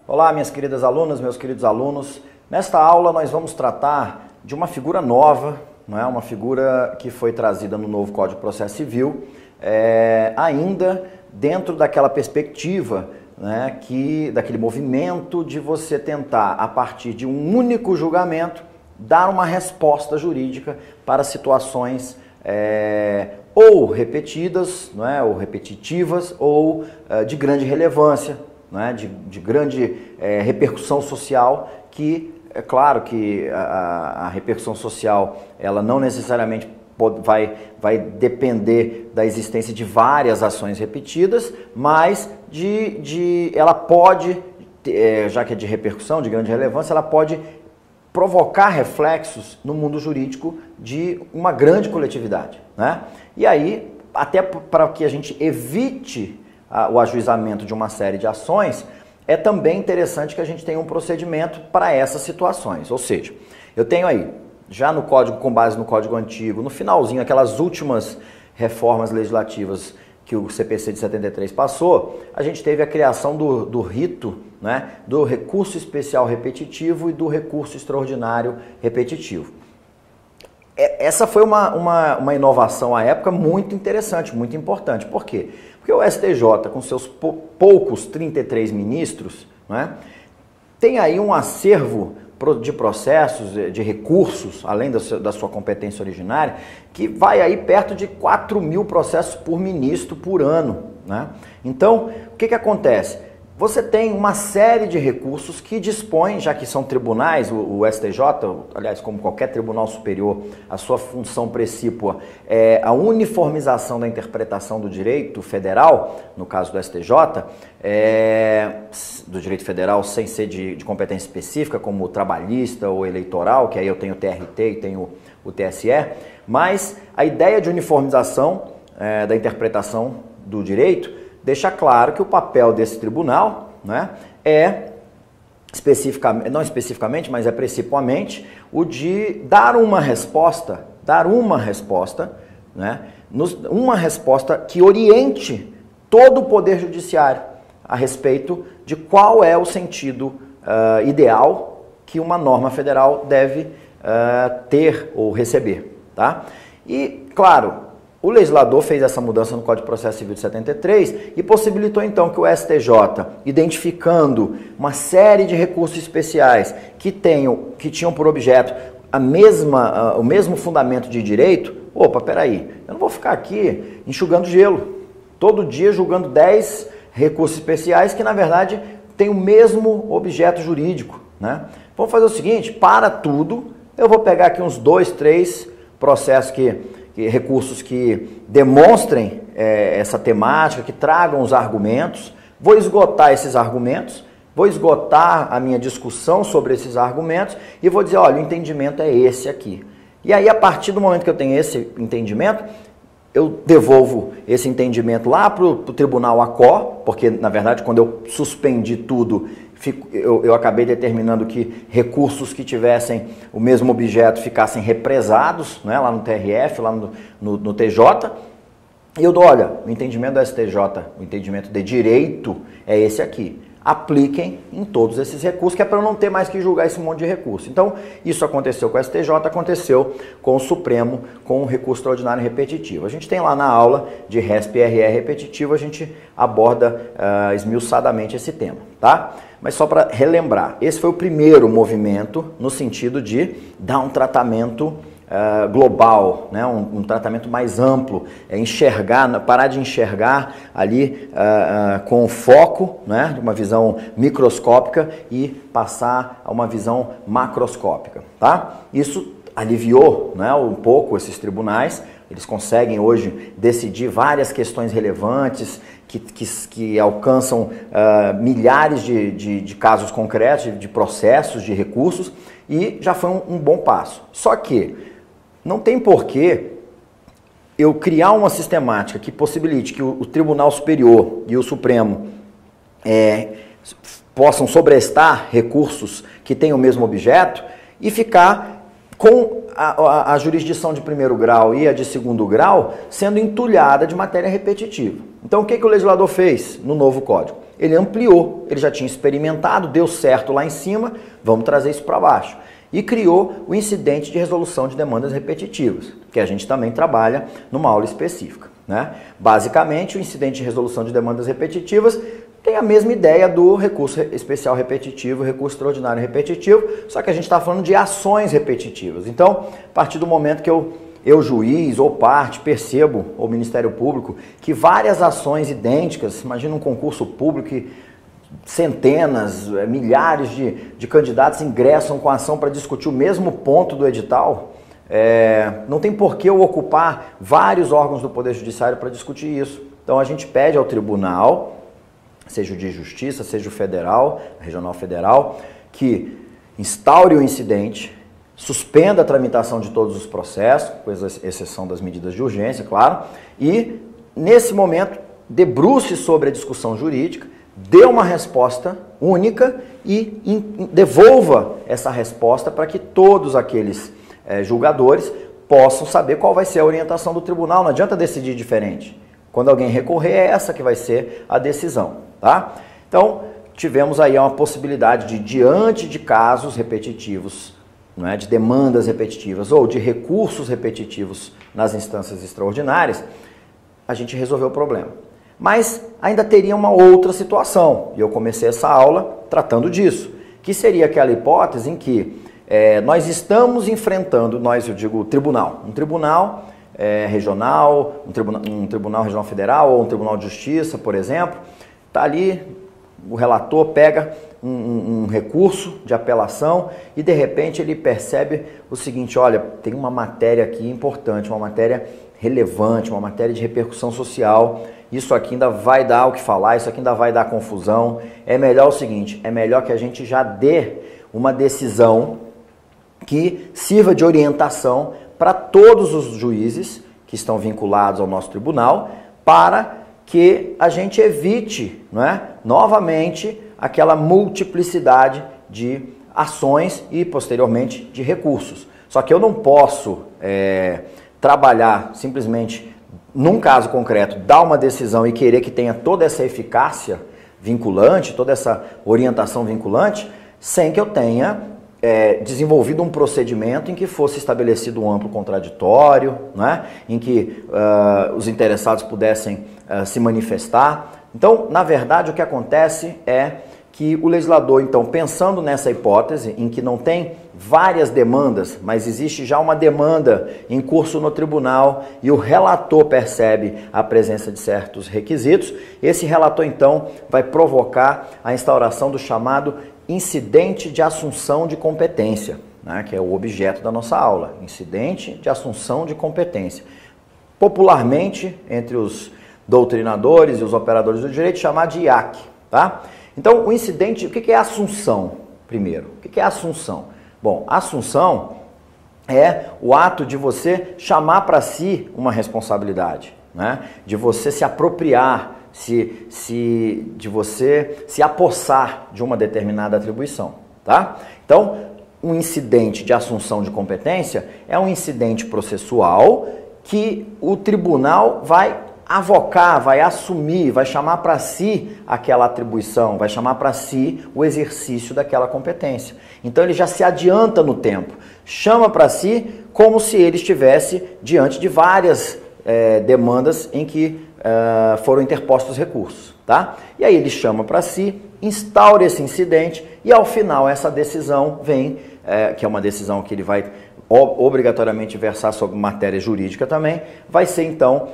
Olá, minhas queridas alunas, meus queridos alunos. Nesta aula nós vamos tratar de uma figura nova, não é? Uma figura que foi trazida no novo Código de Processo Civil, ainda dentro daquela perspectiva, né, daquele movimento de você tentar, a partir de um único julgamento, dar uma resposta jurídica para situações ou repetidas, não é? Ou repetitivas, ou de grande relevância, não é? De grande repercussão social, que é claro que a repercussão social ela não necessariamente vai depender da existência de várias ações repetidas, mas ela pode, já que é de repercussão, de grande relevância, ela pode provocar reflexos no mundo jurídico de uma grande coletividade, né? E aí, até para que a gente evite o ajuizamento de uma série de ações, é também interessante que a gente tenha um procedimento para essas situações. Ou seja, eu tenho aí, já no código, com base no código antigo, no finalzinho, aquelas últimas reformas legislativas que o CPC de 73 passou, a gente teve a criação do rito, né, do recurso especial repetitivo e do recurso extraordinário repetitivo. Essa foi uma inovação à época muito interessante, muito importante. Por quê? Porque o STJ, com seus poucos 33 ministros, né, tem aí um acervo de processos, de recursos, além da sua competência originária, que vai aí perto de 4.000 processos por ministro por ano, né? Então, o que acontece? Você tem uma série de recursos que dispõem, já que são tribunais, o STJ, aliás, como qualquer tribunal superior, a sua função precípua é a uniformização da interpretação do direito federal, no caso do STJ, do direito federal sem ser de competência específica, como trabalhista ou eleitoral, que aí eu tenho o TRT e tenho o TSE, mas a ideia de uniformização da interpretação do direito deixa claro que o papel desse tribunal, né, não especificamente, mas principalmente o de dar uma resposta, né, uma resposta que oriente todo o Poder Judiciário a respeito de qual é o sentido ideal que uma norma federal deve ter ou receber, tá? E, claro, o legislador fez essa mudança no Código de Processo Civil de 73 e possibilitou então que o STJ, identificando uma série de recursos especiais que tinham por objeto o mesmo fundamento de direito, opa, peraí, eu não vou ficar aqui enxugando gelo, todo dia julgando 10 recursos especiais que na verdade têm o mesmo objeto jurídico, né? Vamos fazer o seguinte, para tudo, eu vou pegar aqui uns 2, 3 processos recursos que demonstrem essa temática, que tragam os argumentos, vou esgotar esses argumentos, vou esgotar a minha discussão sobre esses argumentos e vou dizer, olha, o entendimento é esse aqui. E aí, a partir do momento que eu tenho esse entendimento, eu devolvo esse entendimento lá para o Tribunal ACOR, porque, na verdade, quando eu suspendi tudo, eu acabei determinando que recursos que tivessem o mesmo objeto ficassem represados, né, lá no TRF, lá no TJ. E eu dou, olha, o entendimento do STJ, o entendimento de direito é esse aqui. Apliquem em todos esses recursos, que é para eu não ter mais que julgar esse monte de recurso. Então, isso aconteceu com o STJ, aconteceu com o Supremo, com o recurso extraordinário repetitivo. A gente tem lá na aula de RESP e RR repetitivo, a gente aborda esmiuçadamente esse tema, tá? Mas só para relembrar, esse foi o primeiro movimento no sentido de dar um tratamento global, né? Um tratamento mais amplo, parar de enxergar ali com foco, né? De uma visão microscópica e passar a uma visão macroscópica, tá? Isso aliviou, né, um pouco esses tribunais, eles conseguem hoje decidir várias questões relevantes que alcançam milhares de casos concretos, de processos, de recursos, e já foi um bom passo. Só que não tem porquê eu criar uma sistemática que possibilite que o Tribunal Superior e o Supremo possam sobrestar recursos que têm o mesmo objeto e ficar com a jurisdição de primeiro grau e a de segundo grau sendo entulhada de matéria repetitiva. Então, o que o legislador fez no novo Código? Ele ampliou, ele já tinha experimentado, deu certo lá em cima, vamos trazer isso para baixo. E criou o incidente de resolução de demandas repetitivas, que a gente também trabalha numa aula específica, né? Basicamente, o incidente de resolução de demandas repetitivas tem a mesma ideia do recurso especial repetitivo, recurso extraordinário repetitivo, só que a gente está falando de ações repetitivas. Então, a partir do momento que eu juiz ou parte, percebo, ou Ministério Público, que várias ações idênticas, imagina um concurso público que centenas, milhares de candidatos ingressam com a ação para discutir o mesmo ponto do edital, não tem por que eu ocupar vários órgãos do Poder Judiciário para discutir isso. Então a gente pede ao tribunal, seja o de justiça, seja o federal, regional federal, que instaure o incidente, suspenda a tramitação de todos os processos, com exceção das medidas de urgência, claro, e nesse momento debruce sobre a discussão jurídica, dê uma resposta única e devolva essa resposta para que todos aqueles julgadores possam saber qual vai ser a orientação do tribunal. Não adianta decidir diferente. Quando alguém recorrer, é essa que vai ser a decisão, tá? Então, tivemos aí uma possibilidade de, diante de casos repetitivos, não é, de demandas repetitivas ou de recursos repetitivos nas instâncias extraordinárias, a gente resolveu o problema. Mas ainda teria uma outra situação, e eu comecei essa aula tratando disso, que seria aquela hipótese em que nós estamos enfrentando, eu digo tribunal, um tribunal regional, um tribunal regional federal ou um tribunal de justiça, por exemplo, está ali, o relator pega um recurso de apelação e de repente ele percebe o seguinte: olha, tem uma matéria aqui importante, uma matéria relevante, uma matéria de repercussão social, isso aqui ainda vai dar o que falar, isso aqui ainda vai dar confusão. É melhor o seguinte, é melhor que a gente já dê uma decisão que sirva de orientação para todos os juízes que estão vinculados ao nosso tribunal, para que a gente evite, não é, novamente aquela multiplicidade de ações e, posteriormente, de recursos. Só que eu não posso trabalhar simplesmente num caso concreto, dar uma decisão e querer que tenha toda essa eficácia vinculante, toda essa orientação vinculante, sem que eu tenha desenvolvido um procedimento em que fosse estabelecido um amplo contraditório, né? Em que os interessados pudessem se manifestar. Então, na verdade, o que acontece é que o legislador, então, pensando nessa hipótese em que não tem várias demandas, mas existe já uma demanda em curso no tribunal e o relator percebe a presença de certos requisitos, esse relator, então, vai provocar a instauração do chamado incidente de assunção de competência, né, que é o objeto da nossa aula, incidente de assunção de competência. Popularmente, entre os doutrinadores e os operadores do direito, chamado de IAC, tá? Então, o incidente, o que é assunção, primeiro? O que é assunção? Bom, assunção é o ato de você chamar para si uma responsabilidade, né? De você se apropriar, de você se apossar de uma determinada atribuição, tá? Então, um incidente de assunção de competência é um incidente processual que o tribunal vai avocar, vai assumir, vai chamar para si aquela atribuição, vai chamar para si o exercício daquela competência. Então ele já se adianta no tempo, chama para si como se ele estivesse diante de várias demandas em que foram interpostos recursos, tá? E aí ele chama para si, instaura esse incidente e ao final essa decisão vem, que é uma decisão que ele vai obrigatoriamente versar sobre matéria jurídica também, vai ser então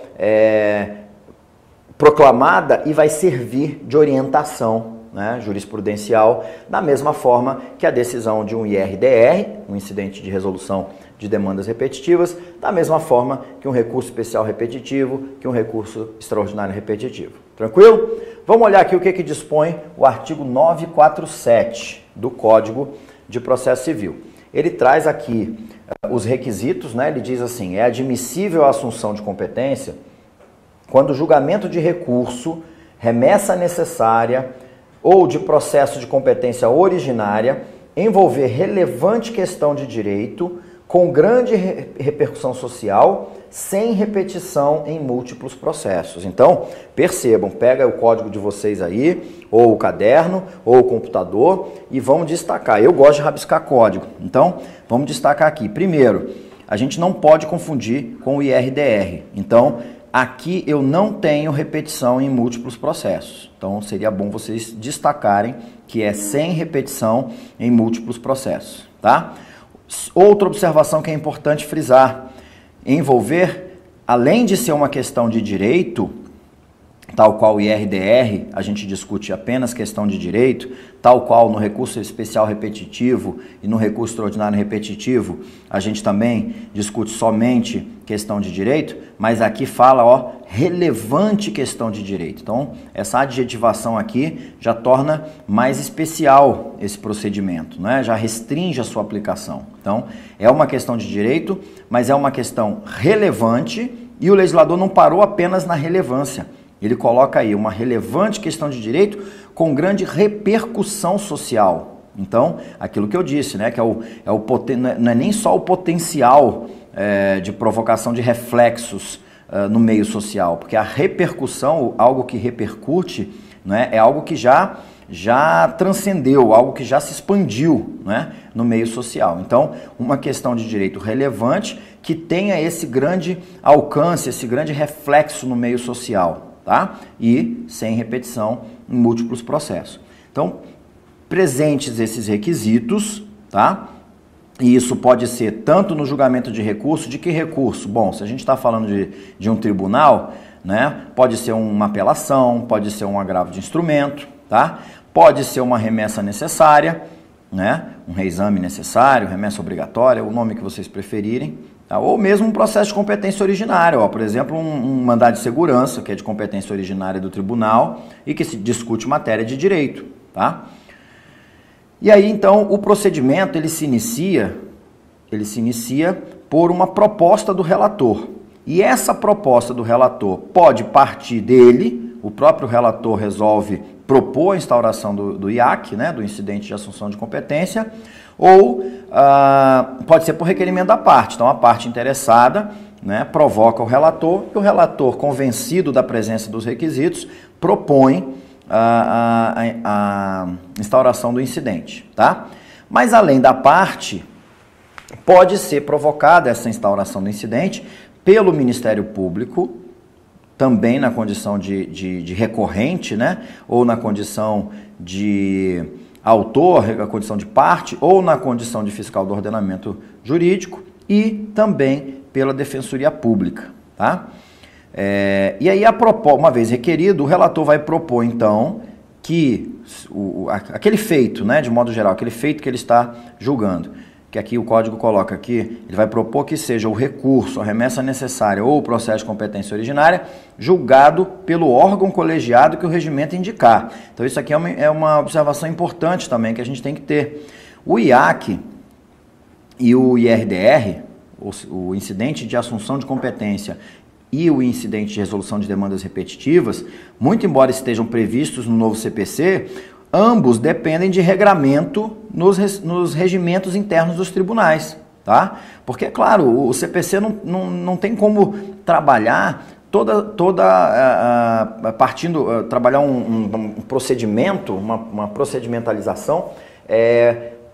proclamada e vai servir de orientação, né, jurisprudencial, da mesma forma que a decisão de um IRDR, um incidente de resolução de demandas repetitivas, da mesma forma que um recurso especial repetitivo, que um recurso extraordinário repetitivo. Tranquilo? Vamos olhar aqui o que dispõe o artigo 947 do Código de Processo Civil. Ele traz aqui os requisitos, né? Ele diz assim: é admissível a assunção de competência quando o julgamento de recurso, remessa necessária ou de processo de competência originária envolver relevante questão de direito com grande repercussão social, sem repetição em múltiplos processos. Então, percebam, pega o código de vocês aí, ou o caderno, ou o computador, e vamos destacar. Eu gosto de rabiscar código, então vamos destacar aqui. Primeiro, a gente não pode confundir com o IRDR. Então, aqui eu não tenho repetição em múltiplos processos. Então, seria bom vocês destacarem que é sem repetição em múltiplos processos, tá? Outra observação que é importante frisar: envolver, além de ser uma questão de direito, tal qual o IRDR, a gente discute apenas questão de direito, tal qual no recurso especial repetitivo e no recurso extraordinário repetitivo, a gente também discute somente questão de direito, mas aqui fala, ó, relevante questão de direito. Então, essa adjetivação aqui já torna mais especial esse procedimento, né? Já restringe a sua aplicação. Então, é uma questão de direito, mas é uma questão relevante, e o legislador não parou apenas na relevância. Ele coloca aí uma relevante questão de direito com grande repercussão social. Então, aquilo que eu disse, né, que não é nem só o potencial de provocação de reflexos no meio social, porque a repercussão, algo que repercute, né, é algo que já transcendeu, algo que já se expandiu, né, no meio social. Então, uma questão de direito relevante que tenha esse grande alcance, esse grande reflexo no meio social. Tá? E sem repetição em múltiplos processos. Então, presentes esses requisitos, tá? E isso pode ser tanto no julgamento de recurso. De que recurso? Bom, se a gente está falando de um tribunal, né, pode ser uma apelação, pode ser um agravo de instrumento, tá? Pode ser uma remessa necessária, né, um reexame necessário, remessa obrigatória, o nome que vocês preferirem. Tá? Ou mesmo um processo de competência originária, ó, por exemplo, um mandado de segurança, que é de competência originária do tribunal e que se discute matéria de direito. Tá? E aí, então, o procedimento ele se inicia por uma proposta do relator. E essa proposta do relator pode partir dele, o próprio relator resolve propor a instauração do IAC, né, do incidente de assunção de competência, ou pode ser por requerimento da parte. Então, a parte interessada, né, provoca o relator, e o relator, convencido da presença dos requisitos, propõe a instauração do incidente. Tá? Mas, além da parte, pode ser provocada essa instauração do incidente pelo Ministério Público, também na condição de recorrente, né, ou na condição de autor, a condição de parte, ou na condição de fiscal do ordenamento jurídico, e também pela Defensoria Pública. Tá? E aí, uma vez requerido, o relator vai propor, então, que aquele feito, né, de modo geral, aquele feito que ele está julgando, que aqui o código coloca aqui, ele vai propor que seja o recurso, a remessa necessária ou o processo de competência originária julgado pelo órgão colegiado que o regimento indicar. Então isso aqui é uma observação importante também que a gente tem que ter. O IAC e o IRDR, o incidente de assunção de competência e o incidente de resolução de demandas repetitivas, muito embora estejam previstos no novo CPC, ambos dependem de regramento nos regimentos internos dos tribunais, tá? Porque, claro, o CPC não tem como trabalhar trabalhar um procedimento, uma procedimentalização,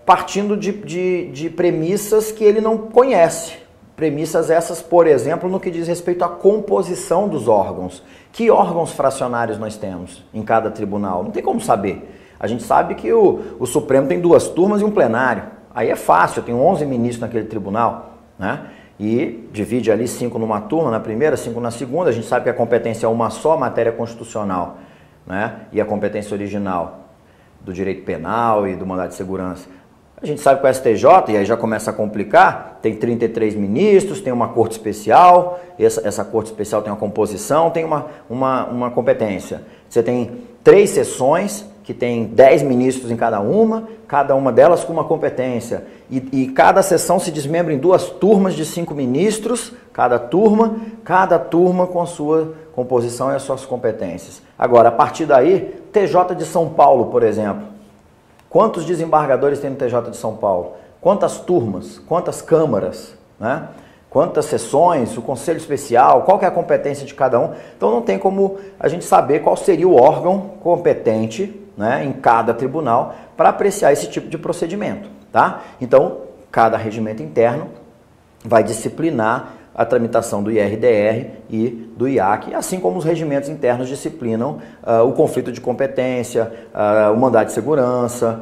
partindo de premissas que ele não conhece. Premissas essas, por exemplo, no que diz respeito à composição dos órgãos. Que órgãos fracionários nós temos em cada tribunal? Não tem como saber. A gente sabe que o Supremo tem 2 turmas e um plenário. Aí é fácil, eu tenho 11 ministros naquele tribunal, né? E divide ali 5 numa turma, na primeira, 5 na segunda. A gente sabe que a competência é uma só, matéria constitucional, né? E a competência original do direito penal e do mandado de segurança. A gente sabe que o STJ, e aí já começa a complicar, tem 33 ministros, tem uma corte especial, essa corte especial tem uma composição, tem uma competência. Você tem 3 sessões, que tem 10 ministros em cada uma delas com uma competência. E cada sessão se desmembra em 2 turmas de 5 ministros, cada turma com a sua composição e as suas competências. Agora, a partir daí, TJ de São Paulo, por exemplo. Quantos desembargadores tem no TJ de São Paulo? quantas turmas, quantas câmaras, né? Quantas sessões, o conselho especial, qual que é a competência de cada um. Então não tem como a gente saber qual seria o órgão competente, né, em cada tribunal para apreciar esse tipo de procedimento, tá? Então, cada regimento interno vai disciplinar a tramitação do IRDR e do IAC, assim como os regimentos internos disciplinam o conflito de competência, o mandado de segurança,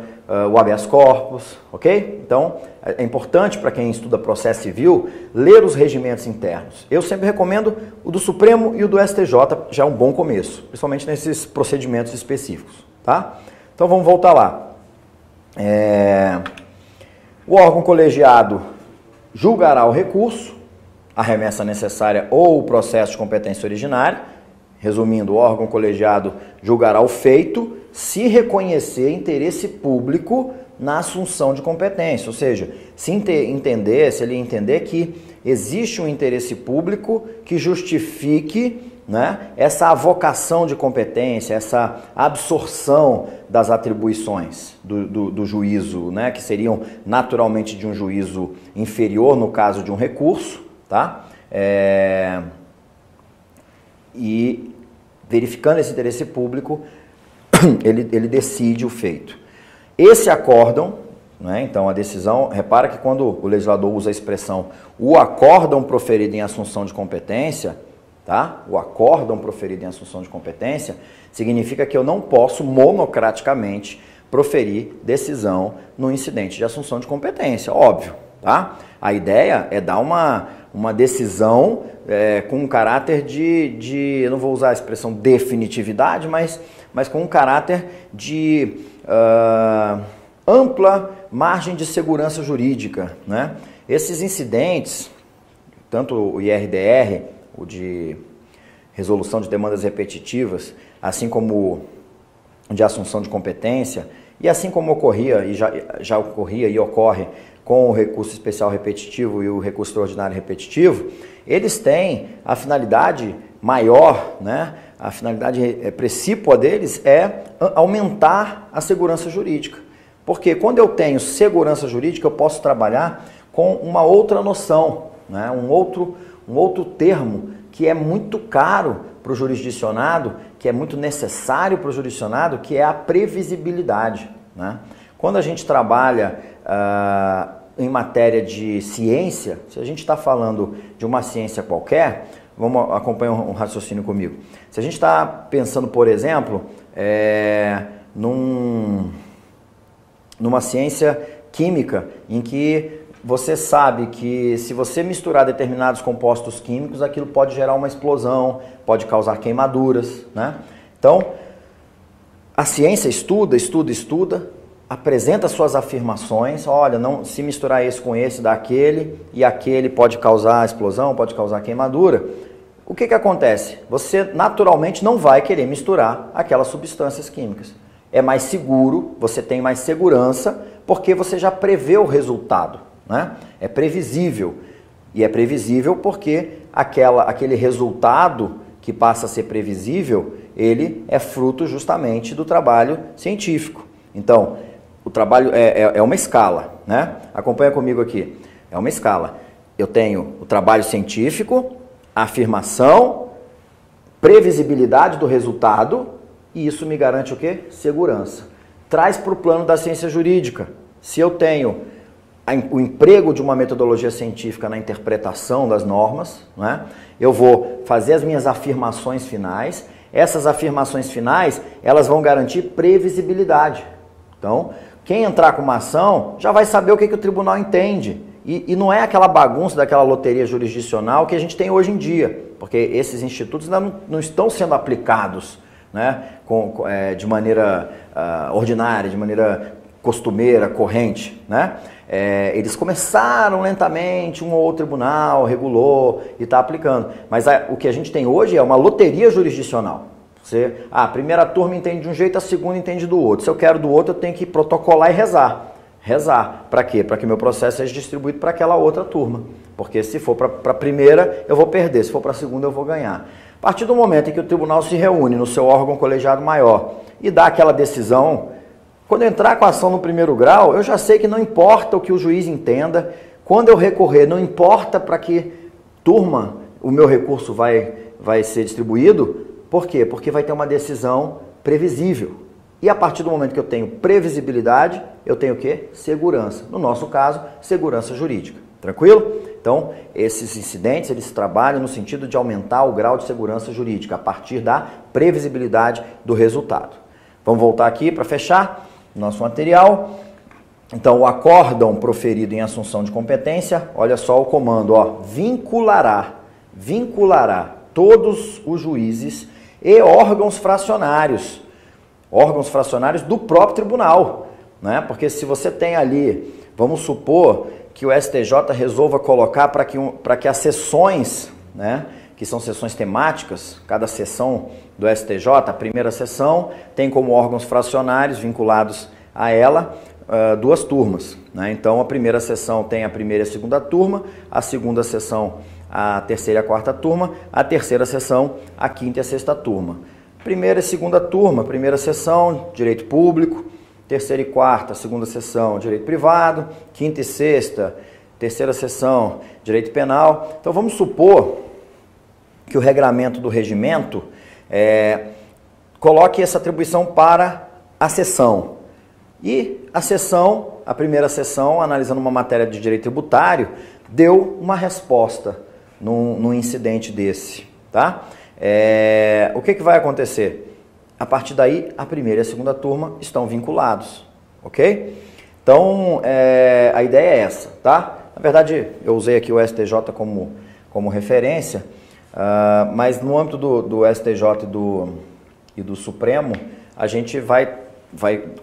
o habeas corpus, ok? Então, é importante para quem estuda processo civil ler os regimentos internos. Eu sempre recomendo o do Supremo e o do STJ, já é um bom começo, principalmente nesses procedimentos específicos, tá? Então, vamos voltar lá. O órgão colegiado julgará o recurso, a remessa necessária ou o processo de competência originária. Resumindo, o órgão colegiado julgará o feito se reconhecer interesse público na assunção de competência, ou seja, se ele entender que existe um interesse público que justifique, né, essa avocação de competência, essa absorção das atribuições do juízo, né, que seriam naturalmente de um juízo inferior no caso de um recurso, tá? E verificando esse interesse público, ele decide o feito. Esse acórdão, né, então a decisão, repara que quando o legislador usa a expressão o acórdão proferido em assunção de competência, tá? O acórdão proferido em assunção de competência significa que eu não posso monocraticamente proferir decisão no incidente de assunção de competência, óbvio, tá? A ideia é dar uma decisão com um caráter eu não vou usar a expressão definitividade, mas com um caráter de ampla margem de segurança jurídica, né? Esses incidentes, tanto o IRDR, o de resolução de demandas repetitivas, assim como o de assunção de competência, e assim como ocorria e já ocorria e ocorre com o recurso especial repetitivo e o recurso extraordinário repetitivo, eles têm a finalidade maior, né? A finalidade precípua deles é aumentar a segurança jurídica. Porque quando eu tenho segurança jurídica, eu posso trabalhar com uma outra noção, né? um outro termo que é muito caro para o jurisdicionado, que é muito necessário para o jurisdicionado, que é a previsibilidade, né? Quando a gente trabalha em matéria de ciência, se a gente está falando de uma ciência qualquer, vamos acompanhar um raciocínio comigo. Se a gente está pensando, por exemplo, numa ciência química, em que você sabe que se você misturar determinados compostos químicos, aquilo pode gerar uma explosão, pode causar queimaduras, né? Então, a ciência estuda, apresenta suas afirmações, olha, não, se misturar esse com esse, dá aquele, e aquele pode causar explosão, pode causar queimadura. O que acontece? Você naturalmente não vai querer misturar aquelas substâncias químicas. É mais seguro, você tem mais segurança, porque você já prevê o resultado, né? É previsível. E é previsível porque aquele resultado que passa a ser previsível, ele é fruto justamente do trabalho científico. Então, o trabalho é uma escala, né? Acompanha comigo aqui. É uma escala. Eu tenho o trabalho científico, a afirmação, previsibilidade do resultado, e isso me garante o quê? Segurança. Traz para o plano da ciência jurídica. Se eu tenho o emprego de uma metodologia científica na interpretação das normas, né, eu vou fazer as minhas afirmações finais. Essas afirmações finais, elas vão garantir previsibilidade. Então, quem entrar com uma ação já vai saber o que o tribunal entende. E não é aquela bagunça daquela loteria jurisdicional que a gente tem hoje em dia, porque esses institutos ainda não estão sendo aplicados, né, de maneira ordinária, de maneira costumeira, corrente, né? Eles começaram lentamente, um ou outro tribunal regulou e está aplicando. Mas o que a gente tem hoje é uma loteria jurisdicional. A primeira turma entende de um jeito, a segunda entende do outro. Se eu quero do outro, eu tenho que protocolar e rezar. Rezar. Para quê? Para que meu processo seja distribuído para aquela outra turma. Porque se for para a primeira, eu vou perder. Se for para a segunda, eu vou ganhar. A partir do momento em que o tribunal se reúne no seu órgão colegiado maior e dá aquela decisão Quando eu entrar com a ação no primeiro grau, eu já sei que não importa o que o juiz entenda. Quando eu recorrer, não importa para que turma o meu recurso vai ser distribuído. Por quê? Porque vai ter uma decisão previsível. E a partir do momento que eu tenho previsibilidade, eu tenho o quê? Segurança. No nosso caso, segurança jurídica. Tranquilo? Então, esses incidentes, eles trabalham no sentido de aumentar o grau de segurança jurídica a partir da previsibilidade do resultado. Vamos voltar aqui para fechar nosso material. Então, o acórdão proferido em assunção de competência, olha só o comando, ó, vinculará todos os juízes e órgãos fracionários do próprio tribunal, né? Porque se você tem ali, vamos supor que o STJ resolva colocar para que as sessões, né, que são sessões temáticas, cada sessão do STJ, a primeira sessão tem como órgãos fracionários vinculados a ela duas turmas, né? Então a primeira sessão tem a primeira e a segunda turma, a segunda sessão a terceira e a quarta turma, a terceira sessão a quinta e a sexta turma. Primeira e segunda turma, primeira sessão, direito público, terceira e quarta, segunda sessão, direito privado, quinta e sexta, terceira sessão, direito penal. Então vamos supor que o regramento do regimento coloque essa atribuição para a sessão. E a sessão, a primeira sessão, analisando uma matéria de direito tributário, deu uma resposta num incidente desse, tá? O que vai acontecer? A partir daí, a primeira e a segunda turma estão vinculados, ok? Então, a ideia é essa, tá? Na verdade, eu usei aqui o STJ como referência, mas no âmbito do STJ e do Supremo, a gente vai,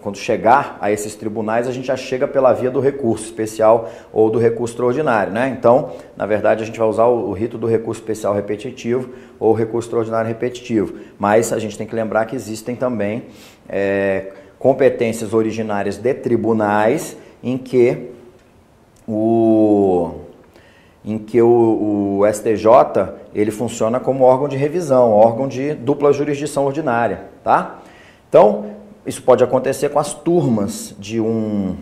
quando chegar a esses tribunais, a gente já chega pela via do recurso especial ou do recurso extraordinário, né? Então, na verdade, a gente vai usar o rito do recurso especial repetitivo ou recurso extraordinário repetitivo. Mas a gente tem que lembrar que existem também competências originárias de tribunais em que o STJ ele funciona como órgão de revisão, órgão de dupla jurisdição ordinária, tá? Então, isso pode acontecer com as turmas de um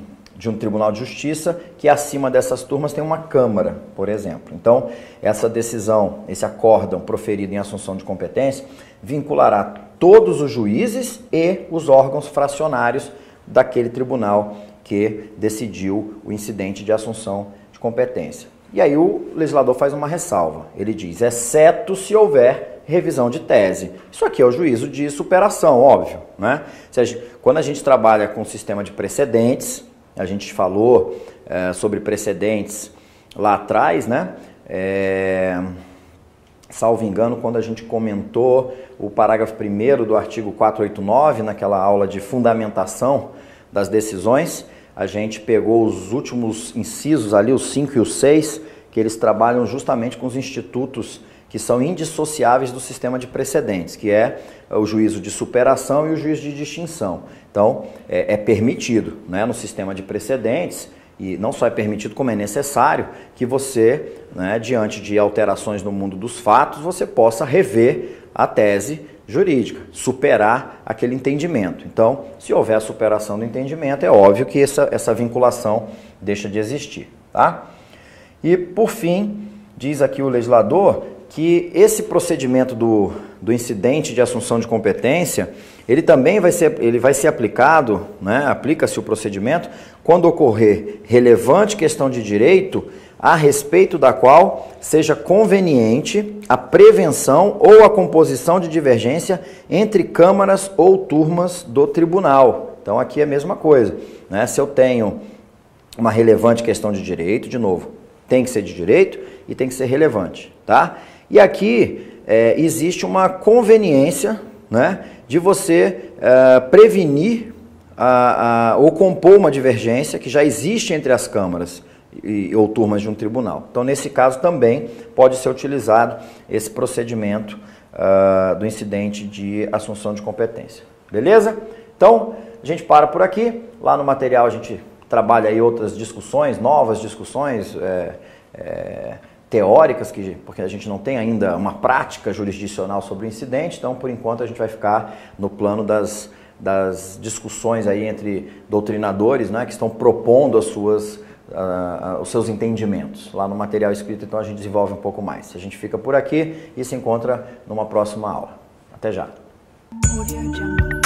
tribunal de justiça, que acima dessas turmas tem uma câmara, por exemplo. Então, essa decisão, esse acórdão proferido em assunção de competência, vinculará todos os juízes e os órgãos fracionários daquele tribunal que decidiu o incidente de assunção de competência. E aí o legislador faz uma ressalva. Ele diz, exceto se houver revisão de tese. Isso aqui é o juízo de superação, óbvio, né? Quando a gente trabalha com o sistema de precedentes, a gente falou sobre precedentes lá atrás, né? Salvo engano, quando a gente comentou o parágrafo 1º do artigo 489, naquela aula de fundamentação das decisões, a gente pegou os últimos incisos ali, os 5 e os 6, que eles trabalham justamente com os institutos que são indissociáveis do sistema de precedentes, que é o juízo de superação e o juízo de distinção. Então, é permitido, né, no sistema de precedentes, e não só é permitido, como é necessário que você, né, diante de alterações no mundo dos fatos, você possa rever a tese jurídica, superar aquele entendimento. Então, se houver a superação do entendimento, é óbvio que essa vinculação deixa de existir, tá? E, por fim, diz aqui o legislador que esse procedimento do incidente de assunção de competência, ele também vai ser aplicado, né, aplica-se o procedimento, quando ocorrer relevante questão de direito a respeito da qual seja conveniente a prevenção ou a composição de divergência entre câmaras ou turmas do tribunal. Então aqui é a mesma coisa, né? Se eu tenho uma relevante questão de direito, de novo, tem que ser de direito e tem que ser relevante, tá? E aqui existe uma conveniência, né, de você prevenir ou compor uma divergência que já existe entre as câmaras ou turmas de um tribunal. Então, nesse caso, também pode ser utilizado esse procedimento do incidente de assunção de competência. Beleza? Então, a gente para por aqui. Lá no material a gente trabalha aí outras discussões, novas discussões teóricas, porque a gente não tem ainda uma prática jurisdicional sobre o incidente, então, por enquanto, a gente vai ficar no plano das das discussões aí entre doutrinadores, né, que estão propondo os seus entendimentos. Lá no material escrito, então, a gente desenvolve um pouco mais. A gente fica por aqui e se encontra numa próxima aula. Até já! Audio Jungle.